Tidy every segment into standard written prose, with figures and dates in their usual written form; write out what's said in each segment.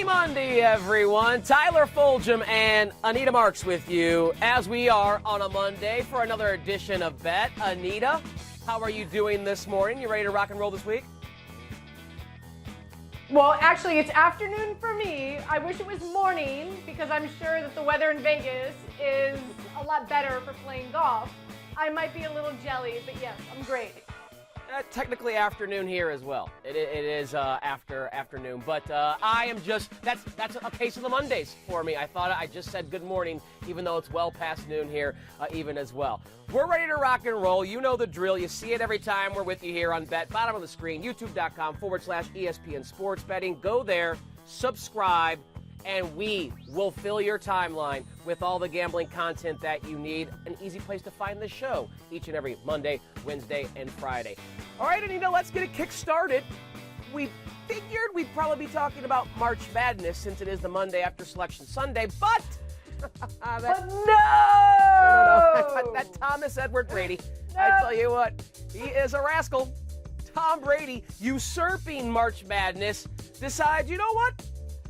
Monday, everyone. Tyler Fulghum and Anita Marks with you as we are on a Monday for another edition of Bet. Anita, how are you doing this morning? You ready to rock and roll this week? Well, actually, it's afternoon for me. I wish it was morning because I'm sure that the weather in Vegas is a lot better for playing golf. I might be a little jelly, but yes, I'm great. Technically afternoon here as well. It is afternoon, but I am just, that's a case of the Mondays for me. I thought I just said good morning, even though it's well past noon here, even as well. We're ready to rock and roll. You know the drill. You see it every time we're with you here on Bet. Bottom of the screen, youtube.com/ESPN Sports Betting. Go there, subscribe, and we will fill your timeline with all the gambling content that you need. An easy place to find the show each and every Monday, Wednesday, and Friday. All right, Anita, let's get it kick-started. We figured we'd probably be talking about March Madness since it is the Monday after Selection Sunday, but... no! That Thomas Edward Brady, No. I tell you what, he is a rascal. Tom Brady, usurping March Madness, decides, you know what?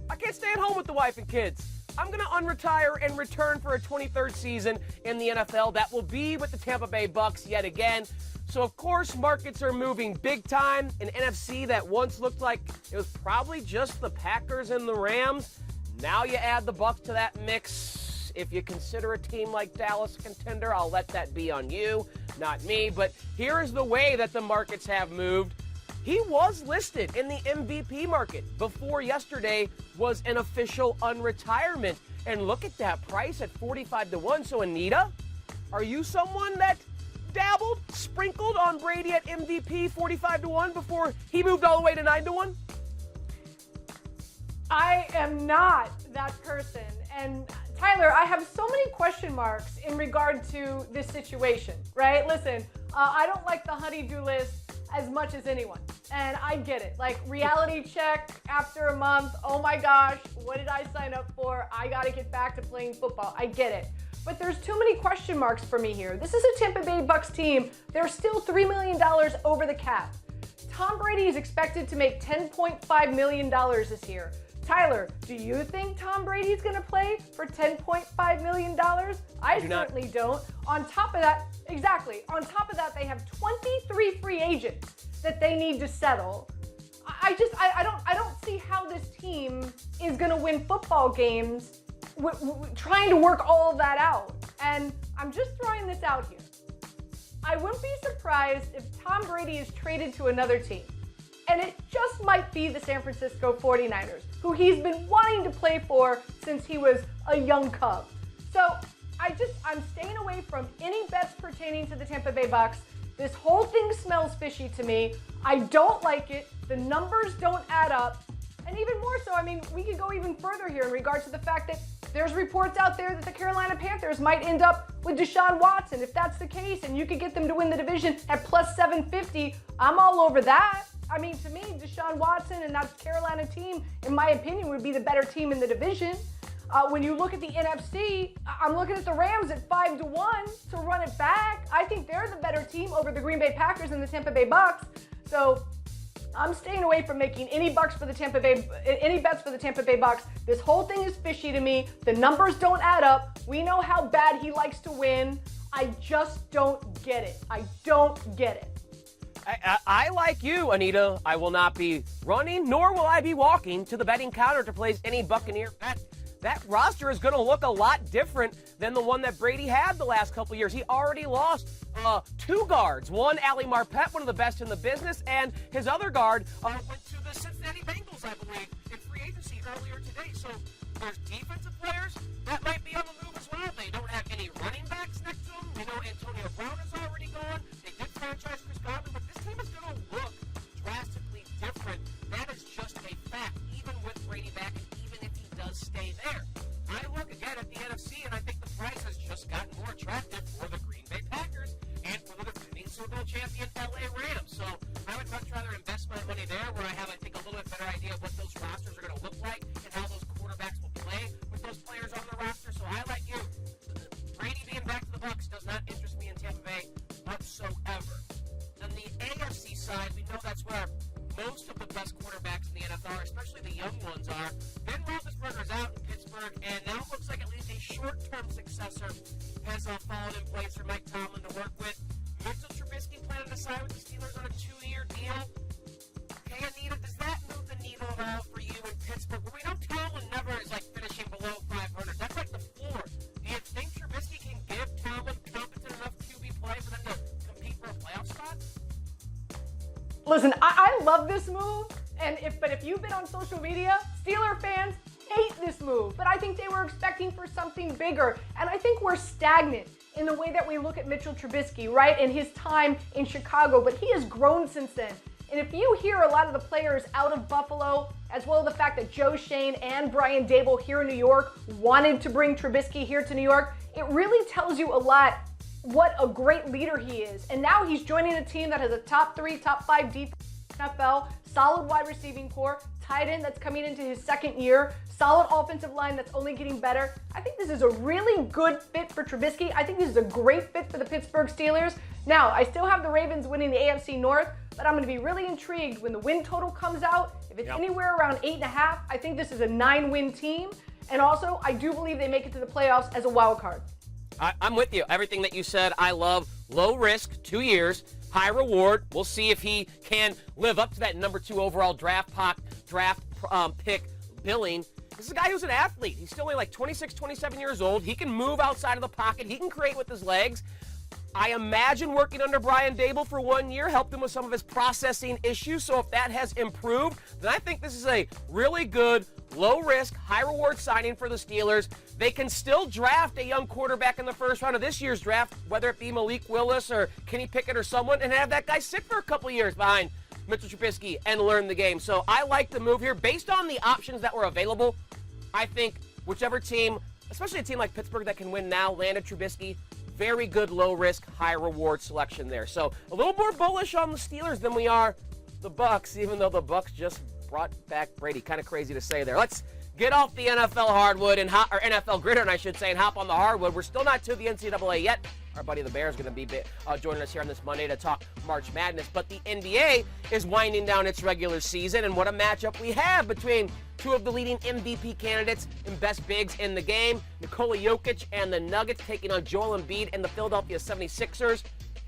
I can't stay at home with the wife and kids. I'm going to unretire and return for a 23rd season in the NFL. That will be with the Tampa Bay Bucks yet again. So, of course, markets are moving big time. An NFC that once looked like it was probably just the Packers and the Rams. Now you add the Bucks to that mix. If you consider a team like Dallas a contender, I'll let that be on you, not me. But here is the way that the markets have moved. He was listed in the MVP market before yesterday was an official unretirement. And look at that price at 45-1. So, Anita, are you someone that dabbled, sprinkled on Brady at MVP 45-1 before he moved all the way to 9-1? I am not that person. And Tyler, I have so many question marks in regard to this situation, right? Listen, I don't like the honey-do list as much as anyone. And I get it. Like, reality check after a month. Oh my gosh, what did I sign up for? I got to get back to playing football. I get it. But there's too many question marks for me here. This is a Tampa Bay Bucks team. They're still $3 million over the cap. Tom Brady is expected to make $10.5 million this year. Tyler, do you think Tom Brady's going to play for $10.5 million? I certainly don't. On top of that, exactly. On top of that, they have 23 free agents that they need to settle. I don't see how this team is going to win football games trying to work all of that out. And I'm just throwing this out here. I wouldn't be surprised if Tom Brady is traded to another team. And it just might be the San Francisco 49ers, who he's been wanting to play for since he was a young cub. So I'm staying away from any bets pertaining to the Tampa Bay Bucks. This whole thing smells fishy to me. I don't like it. The numbers don't add up. And even more so, I mean, we could go even further here in regard to the fact that there's reports out there that the Carolina Panthers might end up with Deshaun Watson. If that's the case, and you could get them to win the division at plus 750, I'm all over that. I mean, to me, Deshaun Watson and that Carolina team, in my opinion, would be the better team in the division. When you look at the NFC, I'm looking at the Rams at 5-1 to run it back. I think they're the better team over the Green Bay Packers and the Tampa Bay Bucks. So I'm staying away from making any bets for the Tampa Bay Bucks. This whole thing is fishy to me. The numbers don't add up. We know how bad he likes to win. I just don't get it. I don't get it. I like you, Anita. I will not be running, nor will I be walking to the betting counter to place any Buccaneer bet. That roster is going to look a lot different than the one that Brady had the last couple years. He already lost two guards. One, Ali Marpet, one of the best in the business, and his other guard went to the Cincinnati Bengals, I believe, in free agency earlier today. So there's defensive players that might be on the move as well. They don't have any running backs next to them. We know Antonio Brown is already gone. They did franchise Chris Godwin, but this team is going to look drastically different. That is just a fact, even with Brady back and even if he does stay there. I look again at the NFC, and I think the price has just gotten more attractive for the Green Bay Packers and for the defending Super Bowl champion LA Rams. So I would much rather invest my money there where I have, I think, a little bit better idea of what those rosters are going to look like and how those quarterbacks will play with those players on the roster. So I like you. Brady being back to the Bucs does not interest me in Tampa Bay whatsoever. On the AFC side, we know that's where most of the best quarterbacks in the NFL, especially the young ones, are. Ben Pittsburgh, and now it looks like at least a short-term successor has fallen in place for Mike Tomlin to work with. Mitchell Trubisky planning to sign with the Steelers on a 2-year deal. Hey, Anita, does that move the needle at all for you in Pittsburgh? Well, we know Tomlin never is finishing below 500. That's the floor. Do you think Trubisky can give Tomlin competent enough QB play for them to compete for a playoff spot? Listen, I love this move, but if you've been on social media, Steeler fans hate this move. But I think they were expecting for something bigger, and I think we're stagnant in the way that we look at Mitchell Trubisky, right, in his time in Chicago. But he has grown since then. And if you hear a lot of the players out of Buffalo, as well as the fact that Joe Shane and Brian Dable here in New York wanted to bring Trubisky here to New York, it really tells you a lot what a great leader he is. And now he's joining a team that has a top 3, top 5 defense in the NFL, solid wide receiving core, tight end that's coming into his second year, solid offensive line that's only getting better. I think this is a really good fit for Trubisky. I think this is a great fit for the Pittsburgh Steelers. Now, I still have the Ravens winning the AFC North, but I'm going to be really intrigued when the win total comes out. If it's anywhere around 8.5, I think this is a 9-win team. And also, I do believe they make it to the playoffs as a wild card. I'm with you. Everything that you said, I love. Low risk, 2 years, high reward. We'll see if he can live up to that number 2 overall draft pick billing. This is a guy who's an athlete. He's still only 26, 27 years old. He can move outside of the pocket. He can create with his legs. I imagine working under Brian Dable for 1 year helped him with some of his processing issues. So if that has improved, then I think this is a really good, low-risk, high-reward signing for the Steelers. They can still draft a young quarterback in the first round of this year's draft, whether it be Malik Willis or Kenny Pickett or someone, and have that guy sit for a couple years behind Mitchell Trubisky and learn the game. So I like the move here. Based on the options that were available, I think whichever team, especially a team like Pittsburgh that can win now, landed Trubisky. Very good low-risk, high-reward selection there. So a little more bullish on the Steelers than we are the Bucs, even though the Bucs just brought back Brady. Kind of crazy to say there. Let's get off the NFL hardwood or NFL gridiron, I should say, and hop on the hardwood. We're still not to the NCAA yet. Our buddy the Bear is going to be joining us here on this Monday to talk March Madness. But the NBA is winding down its regular season, and what a matchup we have between two of the leading MVP candidates and best bigs in the game, Nikola Jokic and the Nuggets taking on Joel Embiid and the Philadelphia 76ers.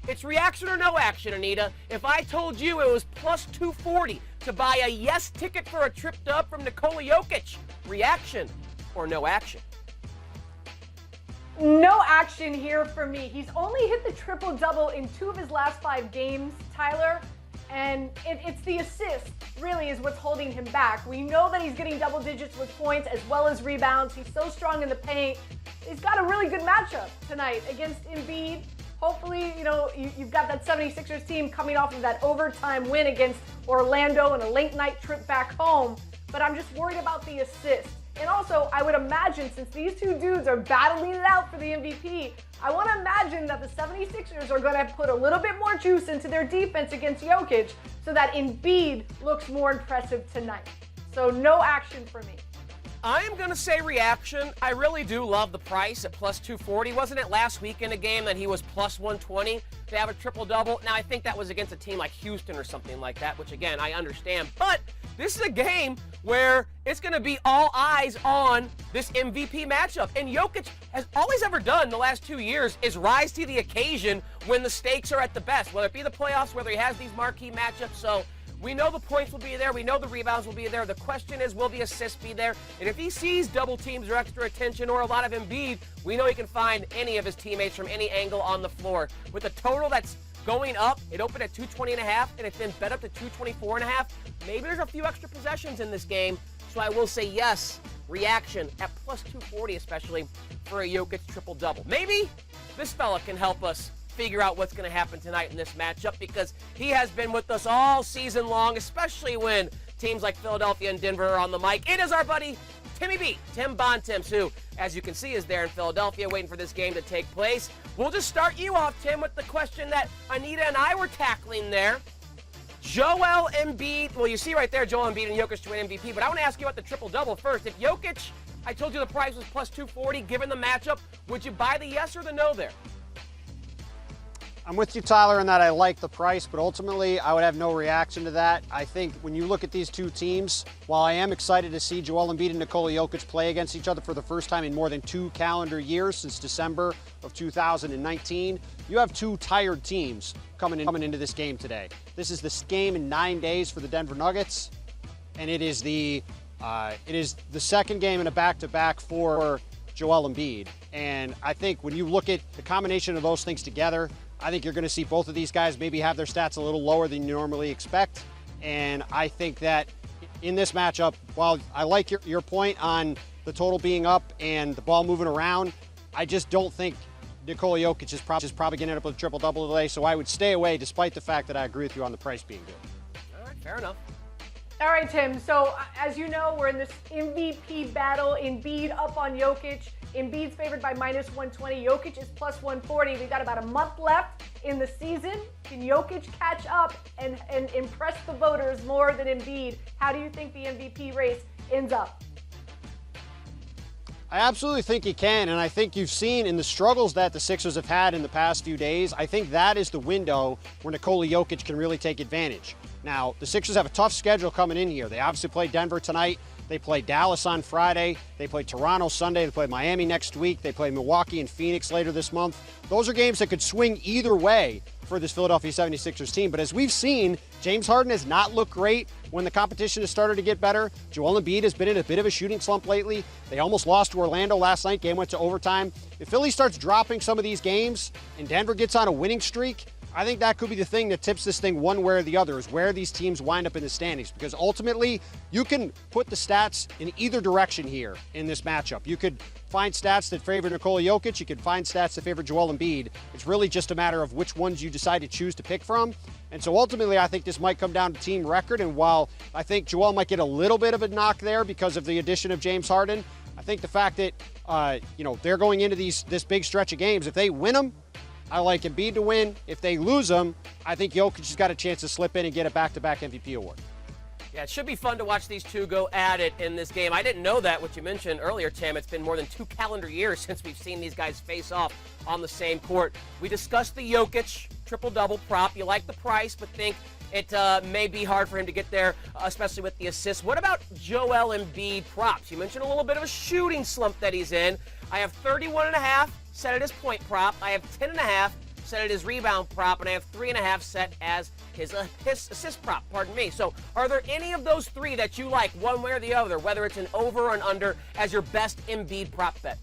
It's reaction or no action, Anita. If I told you it was plus 240 to buy a yes ticket for a trip dub from Nikola Jokic, reaction or no action? No action here for me. He's only hit the triple-double in 2 of his last 5 games, Tyler, and it's the assist, really, is what's holding him back. We know that he's getting double digits with points as well as rebounds. He's so strong in the paint. He's got a really good matchup tonight against Embiid. Hopefully, you've got that 76ers team coming off of that overtime win against Orlando and a late-night trip back home, but I'm just worried about the assist. And also, I would imagine, since these two dudes are battling it out for the MVP, I want to imagine that the 76ers are going to put a little bit more juice into their defense against Jokic so that Embiid looks more impressive tonight. So no action for me. I am going to say reaction. I really do love the price at plus 240. Wasn't it last week in a game that he was plus 120 to have a triple-double? Now, I think that was against a team like Houston or something like that, which, again, I understand. But this is a game where it's going to be all eyes on this MVP matchup. And Jokic has all he's ever done the last 2 years is rise to the occasion when the stakes are at the best, whether it be the playoffs, whether he has these marquee matchups. So we know the points will be there. We know the rebounds will be there. The question is, will the assists be there? And if he sees double teams or extra attention or a lot of Embiid, we know he can find any of his teammates from any angle on the floor. With a total that's going up, it opened at 220.5, and it's been bet up to 224.5. Maybe there's a few extra possessions in this game, so I will say yes, reaction at plus 240, especially for a Jokic triple-double. Maybe this fella can help us figure out what's going to happen tonight in this matchup, because he has been with us all season long, especially when teams like Philadelphia and Denver are on the mic. It is our buddy Timmy B, Tim Bontemps, who, as you can see, is there in Philadelphia waiting for this game to take place. We'll just start you off, Tim, with the question that Anita and I were tackling there. Joel Embiid, well, you see right there Joel Embiid and Jokic to win MVP, but I want to ask you about the triple-double first. If Jokic, I told you the price was plus 240, given the matchup, would you buy the yes or the no there? I'm with you, Tyler, in that I like the price, but ultimately I would have no reaction to that. I think when you look at these two teams, while I am excited to see Joel Embiid and Nikola Jokic play against each other for the first time in more than 2 calendar years since December of 2019, you have two tired teams coming into this game today. This is the game in 9 days for the Denver Nuggets, and it is the second game in a back-to-back for Joel Embiid. And I think when you look at the combination of those things together, I think you're going to see both of these guys maybe have their stats a little lower than you normally expect. And I think that in this matchup, while I like your point on the total being up and the ball moving around, I just don't think Nikola Jokic is probably going to end up with a triple-double today. So I would stay away despite the fact that I agree with you on the price being good. All right, fair enough. All right, Tim. So as you know, we're in this MVP battle. Embiid up on Jokic. Embiid's favored by -120. Jokic is +140. We've got about a month left in the season. Can Jokic catch up and impress the voters more than Embiid? How do you think the MVP race ends up? I absolutely think he can, and I think you've seen in the struggles that the Sixers have had in the past few days, I think that is the window where Nikola Jokic can really take advantage. Now, the Sixers have a tough schedule coming in here. They obviously play Denver tonight. They play Dallas on Friday. They play Toronto Sunday. They play Miami next week. They play Milwaukee and Phoenix later this month. Those are games that could swing either way for this Philadelphia 76ers team. But as we've seen, James Harden has not looked great when the competition has started to get better. Joel Embiid has been in a bit of a shooting slump lately. They almost lost to Orlando last night. Game went to overtime. If Philly starts dropping some of these games and Denver gets on a winning streak, I think that could be the thing that tips this thing one way or the other, is where these teams wind up in the standings. Because ultimately, you can put the stats in either direction here in this matchup. You could find stats that favor Nikola Jokic. You could find stats that favor Joel Embiid. It's really just a matter of which ones you decide to choose to pick from. And so ultimately, I think this might come down to team record. And while I think Joel might get a little bit of a knock there because of the addition of James Harden, I think the fact that they're going into this big stretch of games, if they win them, I like Embiid to win. If they lose them, I think Jokic has got a chance to slip in and get a back-to-back MVP award. Yeah, it should be fun to watch these two go at it in this game. I didn't know that, what you mentioned earlier, Tim. It's been more than 2 calendar years since we've seen these guys face off on the same court. We discussed the Jokic triple-double prop. You like the price, but think it may be hard for him to get there, especially with the assists. What about Joel Embiid props? You mentioned a little bit of a shooting slump that he's in. I have 31.5 set at his point prop. I have 10.5 set at his rebound prop, and I have 3.5 set as his assist prop, pardon me. So are there any of those three that you like one way or the other, whether it's an over or an under, as your best Embiid prop bet?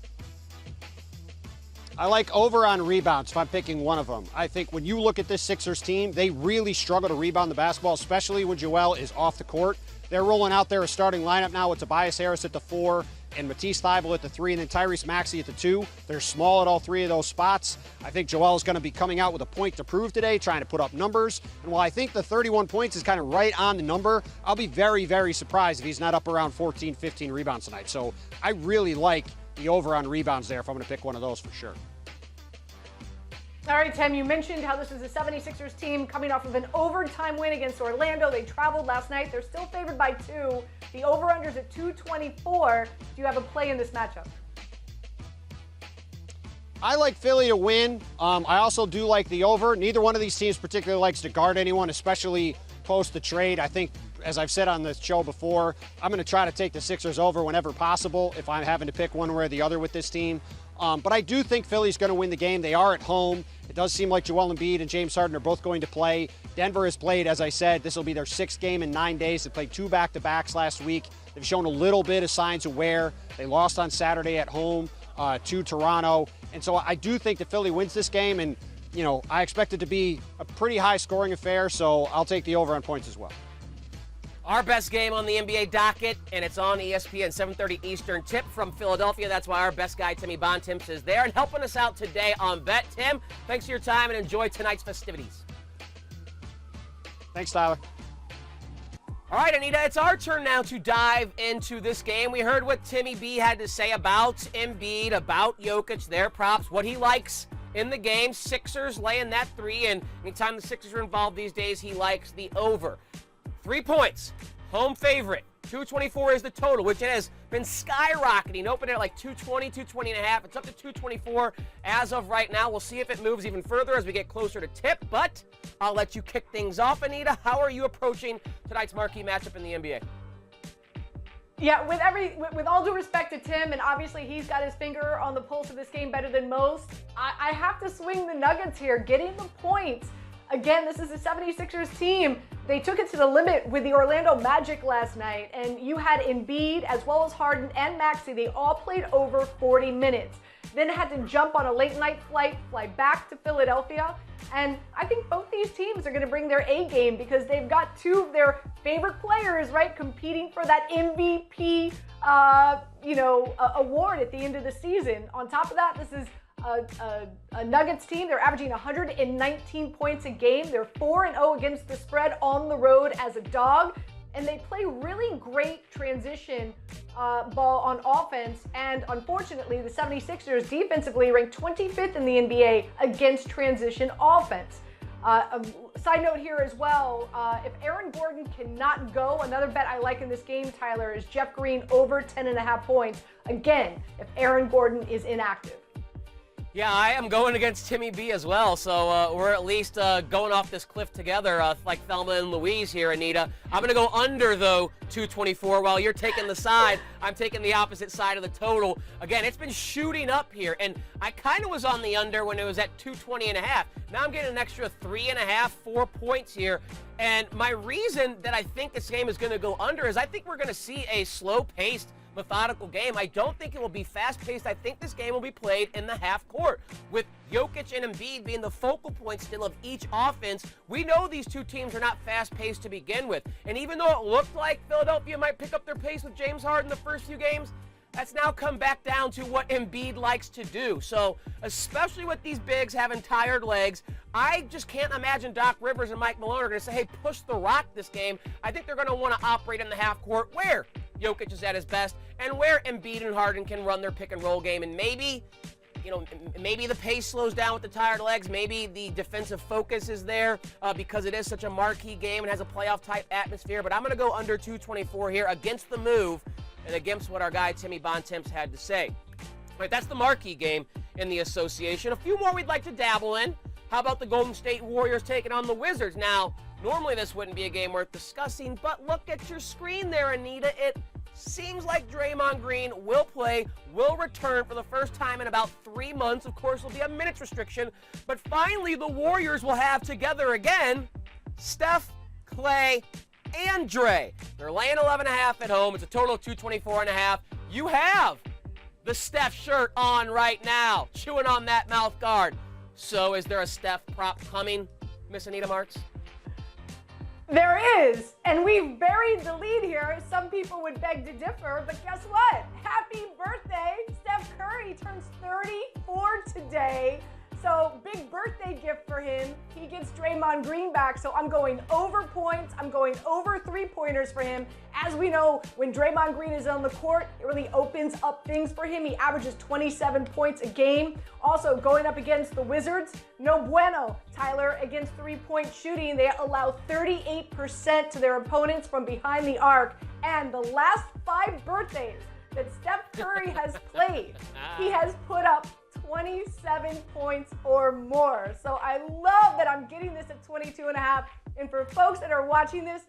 I like over on rebounds if I'm picking one of them. I think when you look at this Sixers team, they really struggle to rebound the basketball, especially when Joel is off the court. They're rolling out there a starting lineup now with Tobias Harris at the 4 and Matisse Thybulle at the 3, and then Tyrese Maxey at the 2. They're small at all 3 of those spots. I think Joel is going to be coming out with a point to prove today, trying to put up numbers. And while I think the 31 points is kind of right on the number, I'll be very, very surprised if he's not up around 14, 15 rebounds tonight. So I really like the over on rebounds there if I'm going to pick one of those for sure. All right, Tim, you mentioned how this is a 76ers team coming off of an overtime win against Orlando. They traveled last night. They're still favored by 2. The over-under's at 224. Do you have a play in this matchup? I like Philly to win. I also do like the over. Neither one of these teams particularly likes to guard anyone, especially post the trade. I think, as I've said on the show before, I'm going to try to take the Sixers over whenever possible if I'm having to pick one way or the other with this team. But I do think Philly's going to win the game. They are at home. It does seem like Joel Embiid and James Harden are both going to play. Denver has played, as I said, this will be their 6th game in 9 days. They played 2 back-to-backs last week. They've shown a little bit of signs of wear. They lost on Saturday at home to Toronto. And so I do think that Philly wins this game. And, I expect it to be a pretty high-scoring affair, so I'll take the over on points as well. Our best game on the NBA docket, and it's on ESPN, 7:30 Eastern. Tip from Philadelphia. That's why our best guy, Timmy Bontemps, is there and helping us out today on Bet. Tim, thanks for your time and enjoy tonight's festivities. Thanks, Tyler. All right, Anita, it's our turn now to dive into this game. We heard what Timmy B had to say about Embiid, about Jokic, their props, what he likes in the game. Sixers laying that 3, and anytime the Sixers are involved these days, he likes the over. 3 points, home favorite, 224 is the total, which it has been skyrocketing. Opened at like 220, 220 and a half. It's up to 224 as of right now. We'll see if it moves even further as we get closer to tip, but I'll let you kick things off, Anita. How are you approaching tonight's marquee matchup in the NBA? Yeah, with all due respect to Tim, and obviously he's got his finger on the pulse of this game better than most, I have to swing the Nuggets here, getting the points. Again, this is the 76ers team. They took it to the limit with the Orlando Magic last night, and you had Embiid as well as Harden and Maxey. They all played over 40 minutes. Then had to jump on a late night flight, fly back to Philadelphia. And I think both these teams are going to bring their A game because they've got two of their favorite players, right, competing for that MVP, award at the end of the season. On top of that, this is a Nuggets team. They're averaging 119 points a game. They're 4-0 against the spread on the road as a dog. And they play really great transition ball on offense. And unfortunately, the 76ers defensively ranked 25th in the NBA against transition offense. Side note here as well, if Aaron Gordon cannot go, another bet I like in this game, Tyler, is Jeff Green over 10.5 points. Again, if Aaron Gordon is inactive. Yeah, I am going against Timmy B as well, so we're at least going off this cliff together like Thelma and Louise here, Anita. I'm going to go under, though, 224. While you're taking the side, I'm taking the opposite side of the total. Again, it's been shooting up here, and I kind of was on the under when it was at 220 and a half. Now I'm getting an extra 3.5, 4 points here. And my reason that I think this game is going to go under is I think we're going to see a slow-paced, methodical game. I don't think it will be fast-paced. I think this game will be played in the half court with Jokic and Embiid being the focal point still of each offense. We know these two teams are not fast-paced to begin with. And even though it looked like Philadelphia might pick up their pace with James Harden the first few games, that's now come back down to what Embiid likes to do. So, especially with these bigs having tired legs, I just can't imagine Doc Rivers and Mike Malone are going to say, hey, push the rock this game. I think they're going to want to operate in the half court where Jokic is at his best and where Embiid and Harden can run their pick and roll game. And maybe the pace slows down with the tired legs. Maybe the defensive focus is there because it is such a marquee game and has a playoff-type atmosphere. But I'm going to go under 224 here against the move and against what our guy Timmy Bontemps had to say. All right, that's the marquee game in the association. A few more we'd like to dabble in. How about the Golden State Warriors taking on the Wizards? Now, normally this wouldn't be a game worth discussing, but look at your screen there, Anita. It seems like Draymond Green will play, will return for the first time in about 3 months. Of course, there'll be a minutes restriction, but finally the Warriors will have together again Steph, Clay, and Dre. They're laying 11.5 at home. It's a total of 224.5. You have the Steph shirt on right now, chewing on that mouth guard. So is there a Steph prop coming, Miss Anita Marks? There is, and we've buried the lead here. Some people would beg to differ, but guess what? Happy birthday. Steph Curry turns 34 today. So big birthday gift for him. He gets Draymond Green back, so I'm going over points. I'm going over 3-pointers for him. As we know, when Draymond Green is on the court, it really opens up things for him. He averages 27 points a game. Also, going up against the Wizards, no bueno, Tyler, against 3-point shooting. They allow 38% to their opponents from behind the arc. And the last 5 birthdays that Steph Curry has played, he has put up 27 points or more. So I love that I'm getting this at 22.5. And for folks that are watching this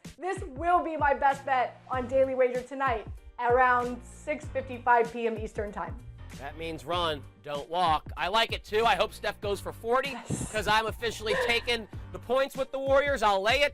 will be my best bet on Daily Wager tonight around 6:55 p.m. Eastern Time. That means run, don't walk. I like it too. I hope Steph goes for 40 because I'm officially taking the points with the Warriors. I'll lay it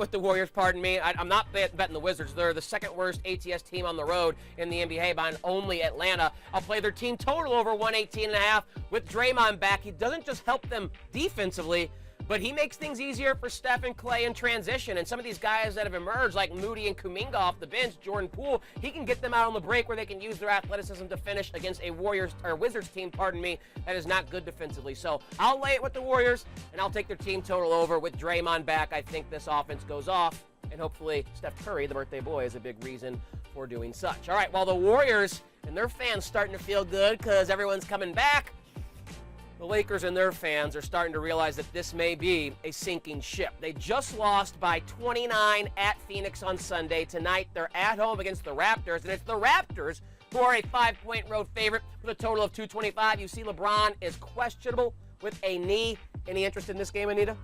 with the Warriors, pardon me. I'm not betting the Wizards. They're the second worst ATS team on the road in the NBA behind only Atlanta. I'll play their team total over 118.5 with Draymond back. He doesn't just help them defensively, but he makes things easier for Steph and Clay in transition. And some of these guys that have emerged, like Moody and Kuminga off the bench, Jordan Poole, he can get them out on the break where they can use their athleticism to finish against a Wizards team, that is not good defensively. So I'll lay it with the Warriors, and I'll take their team total over with Draymond back. I think this offense goes off, and hopefully Steph Curry, the birthday boy, is a big reason for doing such. All right, while the Warriors and their fans starting to feel good because everyone's coming back, the Lakers and their fans are starting to realize that this may be a sinking ship. They just lost by 29 at Phoenix on Sunday. Tonight, they're at home against the Raptors, and it's the Raptors who are a 5-point road favorite with a total of 225. You see LeBron is questionable with a knee. Any interest in this game, Anita?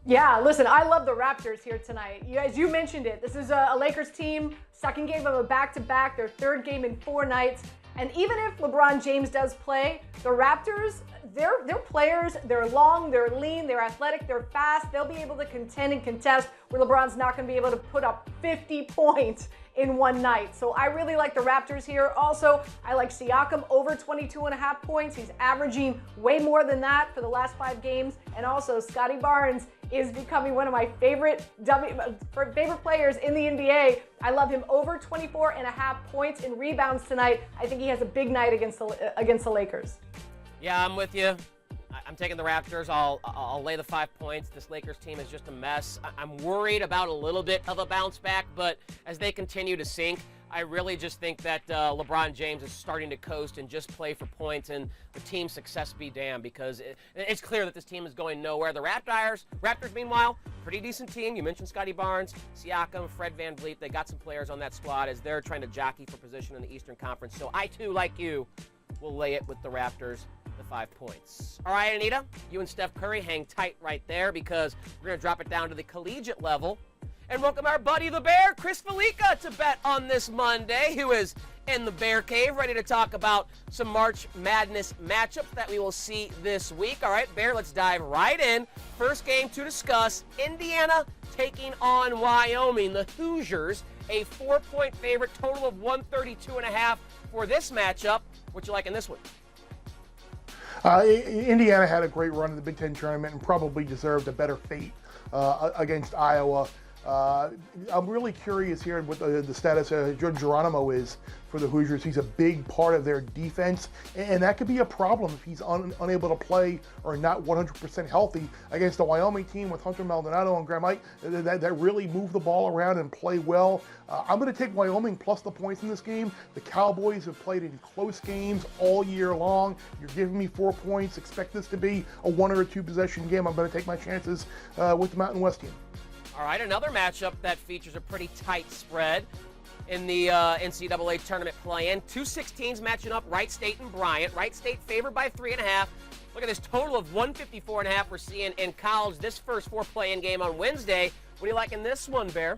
Yeah, listen, I love the Raptors here tonight. As you mentioned it, this is a Lakers team, second game of a back-to-back, their third game in 4 nights. And even if LeBron James does play, the Raptors, they're players, they're long, they're lean, they're athletic, they're fast. They'll be able to contend and contest where LeBron's not going to be able to put up 50 points in one night. So I really like the Raptors here. Also, I like Siakam over 22.5 points. He's averaging way more than that for the last 5 games. And also, Scotty Barnes is becoming one of my favorite players in the NBA. I love him over 24.5 points in rebounds tonight. I think he has a big night against the Lakers. Yeah, I'm with you. I'm taking the Raptors. I'll lay the 5 points. This Lakers team is just a mess. I'm worried about a little bit of a bounce back, but as they continue to sink, I really just think that LeBron James is starting to coast and just play for points, and the team's success be damned, because it's clear that this team is going nowhere. The Raptors, meanwhile, pretty decent team. You mentioned Scotty Barnes, Siakam, Fred VanVleet. They got some players on that squad as they're trying to jockey for position in the Eastern Conference. So I, too, like you, will lay it with the Raptors, the 5 points. All right, Anita, you and Steph Curry hang tight right there, because we're going to drop it down to the collegiate level and welcome our buddy the Bear, Chris Fallica, to bet on this Monday, who is in the Bear Cave, ready to talk about some March Madness matchups that we will see this week. All right, Bear, let's dive right in. First game to discuss, Indiana taking on Wyoming. The Hoosiers, a 4-point favorite, total of 132.5 for this matchup. What you like in this one? Indiana had a great run in the Big Ten tournament and probably deserved a better fate against Iowa. I'm really curious here what the status George Geronimo is for the Hoosiers. He's a big part of their defense, and that could be a problem if he's unable to play or not 100% healthy against the Wyoming team with Hunter Maldonado and Graham Ike that really move the ball around and play well. I'm going to take Wyoming plus the points in this game. The Cowboys have played in close games all year long. You're giving me 4 points. Expect this to be a 1 or 2 possession game. I'm going to take my chances with the Mountain West team. All right, another matchup that features a pretty tight spread in the NCAA Tournament play-in. 2 16s matching up, Wright State and Bryant. Wright State favored by 3.5. Look at this total of 154.5 we're seeing in college. This first 4 play-in game on Wednesday. What do you like in this one, Bear?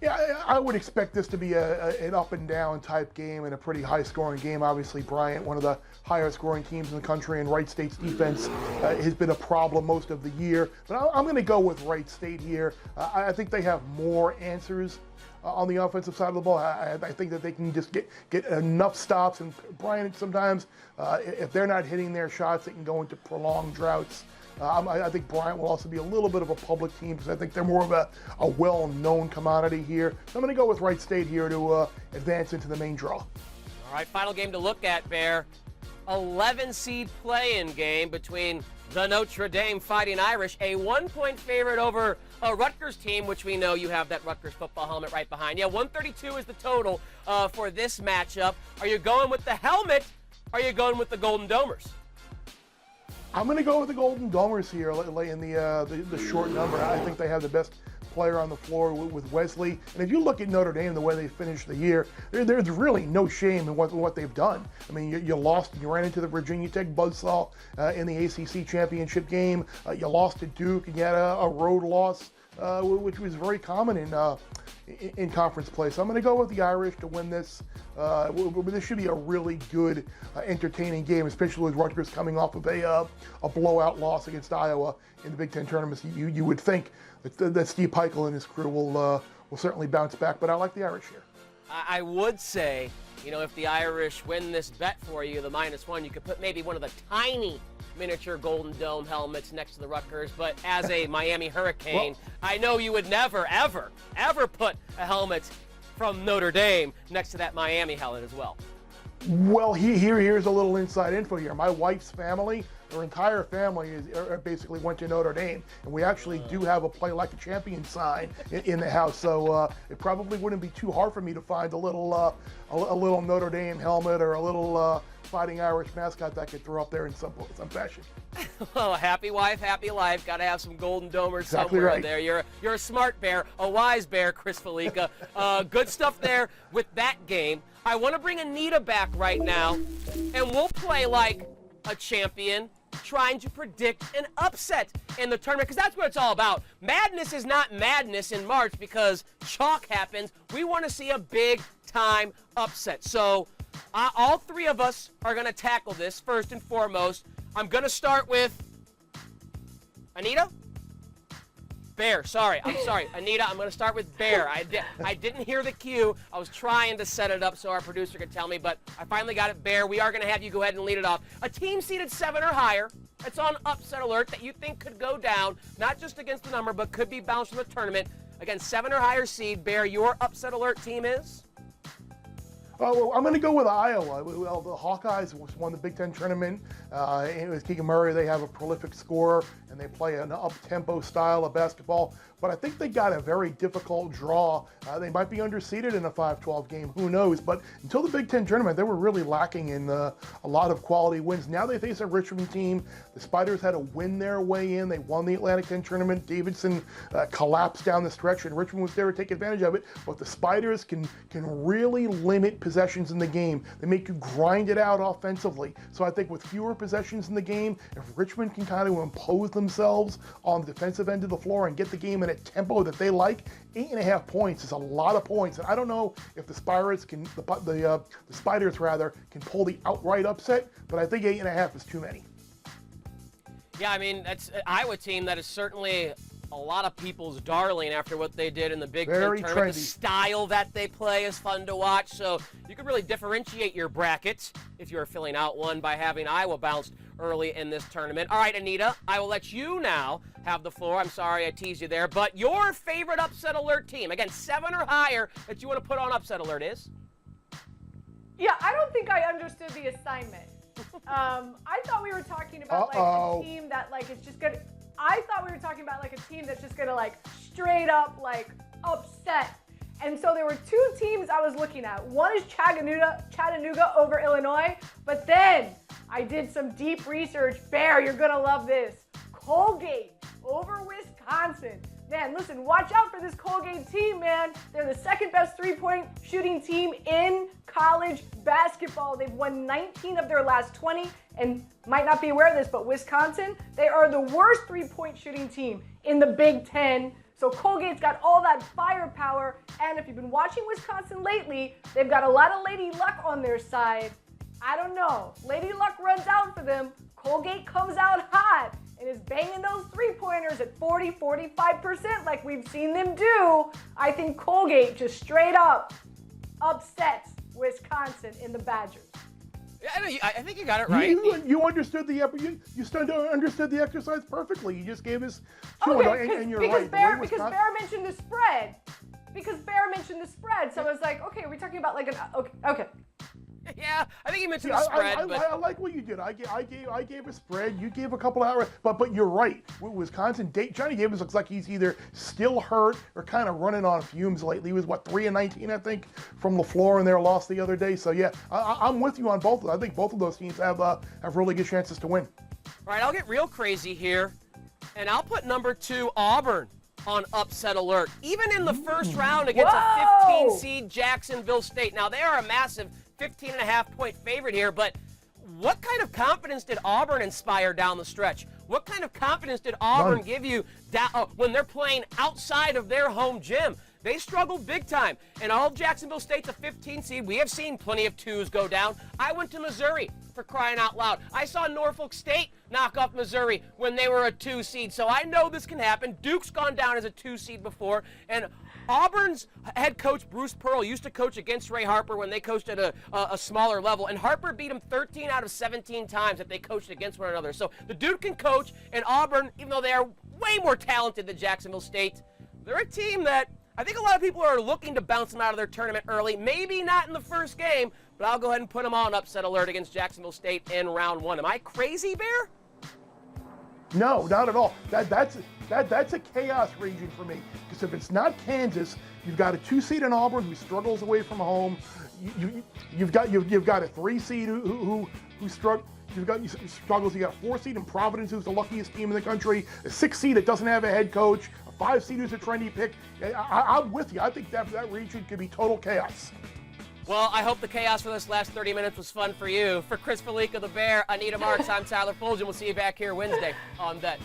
Yeah, I would expect this to be an up-and-down type game and a pretty high-scoring game. Obviously, Bryant, one of the higher-scoring teams in the country, and Wright State's defense has been a problem most of the year. But I'm going to go with Wright State here. I think they have more answers on the offensive side of the ball. I think that they can just get enough stops. And Bryant, sometimes, if they're not hitting their shots, they can go into prolonged droughts. I think Bryant will also be a little bit of a public team because I think they're more of a well-known commodity here. So I'm going to go with Wright State here to advance into the main draw. All right, final game to look at, Bear. 11-seed play-in game between the Notre Dame Fighting Irish, a 1-point favorite over a Rutgers team, which we know you have that Rutgers football helmet right behind you. 132 is the total for this matchup. Are you going with the helmet? Or are you going with the Golden Domers? I'm going to go with the Golden Domers here, laying the short number. I think they have the best player on the floor with Wesley. And if you look at Notre Dame, the way they finished the year, there's really no shame in what they've done. I mean, you lost, you ran into the Virginia Tech buzzsaw in the ACC championship game. You lost to Duke, and you had a road loss, which was very common in conference play. So I'm going to go with the Irish to win this. This should be a really good, entertaining game, especially with Rutgers coming off of a blowout loss against Iowa in the Big Ten tournament. You would think that Steve Peichel and his crew will certainly bounce back, but I like the Irish here. I would say, if the Irish win this bet for you, the -1, you could put maybe one of the tiny miniature Golden Dome helmets next to the Rutgers, but as a Miami Hurricane, I know you would never, ever, ever put a helmet from Notre Dame next to that Miami helmet as well. Well, here's a little inside info here. My wife's family, her entire family basically went to Notre Dame, and we actually do have a Play Like a Champion sign in the house. So it probably wouldn't be too hard for me to find a little Notre Dame helmet or a little fighting Irish mascot that could throw up there in some fashion. Well, happy wife, happy life. Got to have some Golden Domers Exactly somewhere right. in there. You're a smart bear, a wise bear, Chris Fallica. Good stuff there with that game. I want to bring Anita back right now, and we'll play like a champion, trying to predict an upset in the tournament, because that's what it's all about. Madness is not madness in March because chalk happens. We want to see a big-time upset. So all three of us are going to tackle this first and foremost. I'm going to start with Anita? Bear, sorry. I'm sorry. Anita, I'm going to start with Bear. I didn't hear the cue. I was trying to set it up so our producer could tell me, but I finally got it. Bear, we are going to have you go ahead and lead it off. A team seeded 7 or higher that's on upset alert that you think could go down, not just against the number, but could be bounced from the tournament. Again, 7 or higher seed. Bear, your upset alert team is? Well, I'm going to go with Iowa. Well, the Hawkeyes won the Big Ten tournament. And with Keegan Murray, they have a prolific scorer, and they play an up-tempo style of basketball. But I think they got a very difficult draw. They might be underseeded in a 5-12 game. Who knows? But until the Big Ten tournament, they were really lacking in a lot of quality wins. Now they face a Richmond team. The Spiders had to win their way in. They won the Atlantic 10 tournament. Davidson collapsed down the stretch, and Richmond was there to take advantage of it. But the Spiders can really limit possessions in the game. They make you grind it out offensively. So I think with fewer possessions in the game, if Richmond can kind of impose themselves on the defensive end of the floor and get the game in a tempo that they like, 8.5 points is a lot of points. And I don't know if the Spiders can, the Spiders rather, can pull the outright upset, but I think 8.5 is too many. Yeah, I mean, that's an Iowa team that is certainly a lot of people's darling after what they did in the Big Ten tournament. Trendy. The style that they play is fun to watch, so you can really differentiate your brackets if you're filling out one by having Iowa bounced early in this tournament. All right, Anita, I will let you now have the floor. I'm sorry I teased you there, but your favorite upset alert team, again, 7 or higher that you want to put on upset alert is? Yeah, I don't think I understood the assignment. I thought we were talking about like a team that like is just gonna. I thought we were talking about like a team that's just gonna like straight up like upset. And so there were 2 teams I was looking at. One is Chattanooga over Illinois, but then I did some deep research. Bear, you're gonna love this. Colgate over Wisconsin. Man, listen, watch out for this Colgate team, man. They're the second best three-point shooting team in college basketball. They've won 19 of their last 20, and might not be aware of this, but Wisconsin, they are the worst three-point shooting team in the Big Ten. So Colgate's got all that firepower, and if you've been watching Wisconsin lately, they've got a lot of Lady Luck on their side. I don't know. Lady Luck runs out for them. Colgate comes out hot and is banging those three-pointers at 40-45% like we've seen them do. I think Colgate just straight up upsets Wisconsin in the Badgers. I think you got it right. You understood the understood the exercise perfectly. You just gave us 2, okay, and you're because right. Because Bear mentioned the spread. So I was like, okay, are we talking about like an okay. Yeah, I think you mentioned the spread. But I like what you did. I gave a spread. You gave a couple hours, but you're right. Wisconsin, Johnny Davis looks like he's either still hurt or kind of running on fumes lately. He was 3-19, I think, from the floor in their loss the other day. So yeah, I'm with you on both. I think both of those teams have really good chances to win. All right, I'll get real crazy here, and I'll put number 2 Auburn on upset alert, even in the first round against a 15 seed Jacksonville State. Now they are a massive 15.5-point favorite here, but what kind of confidence did Auburn inspire down the stretch? What kind of confidence did Auburn give you when they're playing outside of their home gym? They struggled big time. And all Jacksonville State's a 15 seed. We have seen plenty of 2s go down. I went to Missouri, for crying out loud. I saw Norfolk State knock off Missouri when they were a 2 seed. So I know this can happen. Duke's gone down as a 2 seed before. And Auburn's head coach, Bruce Pearl, used to coach against Ray Harper when they coached at a smaller level. And Harper beat him 13 out of 17 times that they coached against one another. So the dude can coach. And Auburn, even though they are way more talented than Jacksonville State, they're a team that I think a lot of people are looking to bounce them out of their tournament early. Maybe not in the first game, but I'll go ahead and put them on upset alert against Jacksonville State in round 1. Am I crazy, Bear? No, not at all. That's a chaos region for me. Because if it's not Kansas, you've got a 2 seed in Auburn who struggles away from home. You've got a 3 seed who struggles. You got a 4 seed in Providence, who's the luckiest team in the country. A 6 seed that doesn't have a head coach. A 5 seed who's a trendy pick. I'm with you. I think that region could be total chaos. Well, I hope the chaos for this last 30 minutes was fun for you. For Chris Fallica, the Bear, Anita Marks, I'm Tyler Fulghum. We'll see you back here Wednesday on Bet.